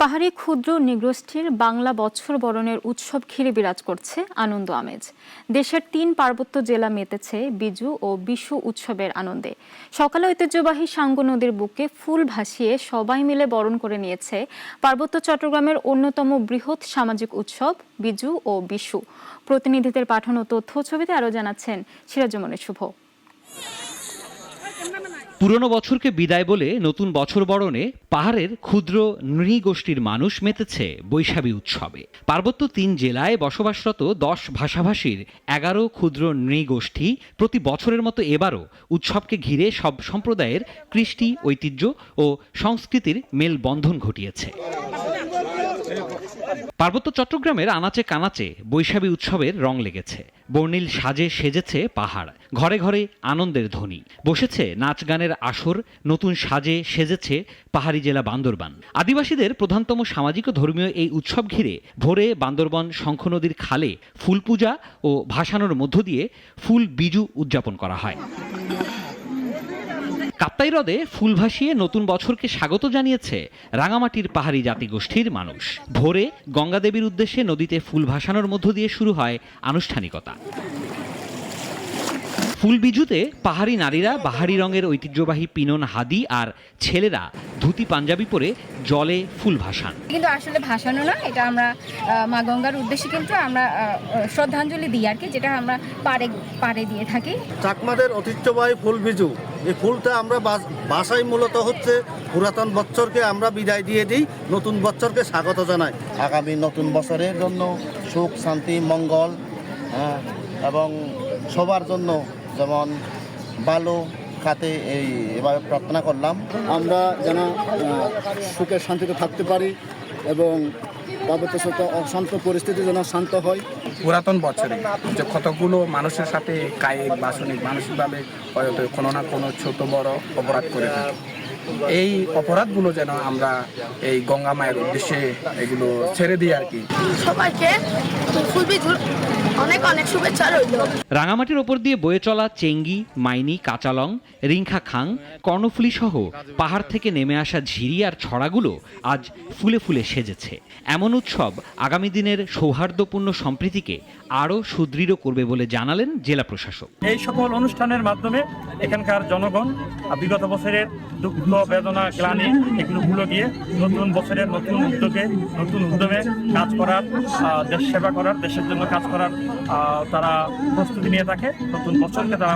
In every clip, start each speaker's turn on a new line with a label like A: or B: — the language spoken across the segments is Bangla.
A: পাহাড়ি ক্ষুদ্র নৃগোষ্ঠীর বাংলা বছর বরণের উৎসব ঘিরে বিরাজ করছে আনন্দ আমেজ। দেশের ৩ পার্বত্য জেলা মেতেছে বিজু ও বিশু উৎসবের আনন্দে। সকালে ঐতিহ্যবাহী সাঙ্গু নদীর বুকে ফুল ভাসিয়ে সবাই মিলে বরণ করে নিয়েছে পার্বত্য চট্টগ্রামের অন্যতম বৃহৎ সামাজিক উৎসব বিজু ও বিশু। প্রতিনিধিদের পাঠানো তথ্য ছবিতে আরও জানাচ্ছেন সিরাজুমনের শুভ।
B: পুরনো বছরকে বিদায় বলে নতুন বছর বরণে পাহাড়ের ক্ষুদ্র নৃগোষ্ঠীর মানুষ মেতেছে বৈশাখী উৎসবে। পার্বত্য ৩ জেলায় বসবাসরত ১০ ভাষাভাষীর ১১ ক্ষুদ্র নৃগোষ্ঠী প্রতি বছরের মতো এবারও উৎসবকে ঘিরে সব সম্প্রদায়ের কৃষ্টি, ঐতিহ্য ও সংস্কৃতির মেলবন্ধন ঘটিয়েছে। পার্বত্য চট্টগ্রামের আনাচে কানাচে বৈশাখী উৎসবের রং লেগেছে। বর্ণিল সাজে সেজেছে পাহাড়, ঘরে ঘরে আনন্দের ধ্বনি। বসেছে নাচ গানের আসর, নতুন সাজে সেজেছে পাহাড়ি জেলা বান্দরবান। আদিবাসীদের প্রধানতম সামাজিক ও ধর্মীয় এই উৎসব ঘিরে ভোরে বান্দরবান শঙ্খ নদীর খালে ফুল পূজা ও ভাসানোর মধ্য দিয়ে ফুল বিজু উদযাপন করা হয়। কাপ্তাই হ্রদে ফুল ভাসিয়ে নতুন বছরকে স্বাগত জানিয়েছে রাঙামাটির পাহাড়ি জাতিগোষ্ঠীর মানুষ। ভোরে গঙ্গা দেবীর উদ্দেশ্যে নদীতে ফুল ভাসানোর মধ্য দিয়ে শুরু হয় আনুষ্ঠানিকতা। ফুল বিজুতে পাহাড়ি নারীরা বাহারি রঙের ঐতিহ্যবাহী পিনন হাদি আর ছেলেরা ধুতি পাঞ্জাবি পরে জলে ফুল ভাসান।
C: কিন্তু আসলে ভাসানো না, এটা আমরা মা গঙ্গার উদ্দেশ্যে কিন্তু আমরা শ্রদ্ধাঞ্জলি দিই আর কি, যেটা আমরা পাড়ে দিয়ে থাকি।
D: চাকমাদের ঐতিহ্যবাহী ফুল বিজু, এই ফুলটা আমরা বাসায় মূলত হচ্ছে পুরাতন বছরকে আমরা বিদায় দিয়ে দিই, নতুন বছরকে স্বাগত জানাই। আগামী নতুন বছরের জন্য সুখ, শান্তি, মঙ্গল এবং সবার জন্য যেমন ভালো খাতে এভাবে প্রার্থনা করলাম।
E: আমরা যেন সুখে শান্তিতে থাকতে পারি এবং পার্বত্য অশান্ত পরিস্থিতি যেন শান্ত হয়।
F: পুরাতন বছরে যে কতগুলো মানুষের সাথে কায়িক বাসনিক মানসিকভাবে হয়তো কোনো না কোনো ছোট বড় অপরাধ করে থাকি, এই অপরাধগুলো যেন আমরা এই গঙ্গা মায়ের উদ্দেশ্যে এগুলো ছেড়ে দিই আর কি।
G: সবাইকে অনেক অনেক শুভেচ্ছা রইল।
B: রাঙামাটির ওপর দিয়ে বয়ে চলা চেঙ্গি, মাইনি, কাঁচালং, রিংখা খাং, কর্ণফুলি সহ পাহাড় থেকে নেমে আসা ঝিরি আর ছড়াগুলো আজ ফুলে ফুলে সেজেছে। এমন উৎসব আগামী দিনের সৌহার্দ্যপূর্ণ সম্প্রীতিকে আরও সুদৃঢ় করবে বলে জানালেন জেলা প্রশাসক।
H: এই সকল অনুষ্ঠানের মাধ্যমে এখানকার জনগণ বিগত বছরের দুঃখ, বেদনা, গ্লানি এগুলো ভুলে গিয়ে নতুন বছরের নতুন উদ্যোগে, নতুন উদ্যমে কাজ করার, দেশ সেবা করার, দেশের জন্য কাজ করার তারা প্রস্তুতি নিয়ে থাকে। নতুন বছরকে তারা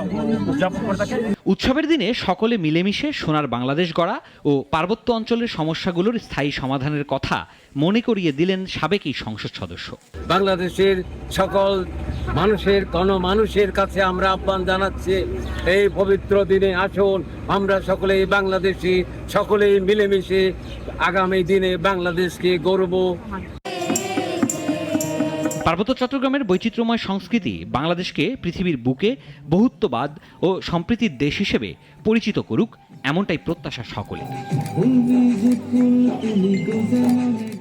H: উদযাপন করে থাকে।
B: উৎসবের দিনে সকলে মিলেমিশে সোনার বাংলাদেশ গড়া ও পার্বত্য অঞ্চলের সমস্যাগুলোর স্থায়ী সমাধানের কথা মনে করিয়ে দিলেন সাবেক এই সংসদ সদস্য।
I: বাংলাদেশের সকল মানুষের মানুষের কাছে আমরা আহ্বান জানাচ্ছি, এই পবিত্র দিনে আসুন আমরা সকলেই বাংলাদেশি, সকলেই মিলেমিশে আগামী দিনে বাংলাদেশকে গড়ব।
B: পার্বত্য চট্টগ্রামের বৈচিত্র্যময় সংস্কৃতি বাংলাদেশকে পৃথিবীর বুকে বহুত্ববাদ ও সম্প্রীতির দেশ হিসেবে পরিচিত করুক, এমনটাই প্রত্যাশা সকলে।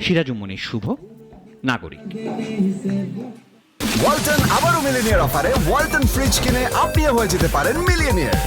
B: সিরাজুমনির শুভ, নাগরিক।
J: ওয়ালটন আবারও মিলিনিয়ার অফারে ওয়ালটন ফ্রিজ কিনে আপনিও হয়ে যেতে পারেন মিলিয়নিয়ার।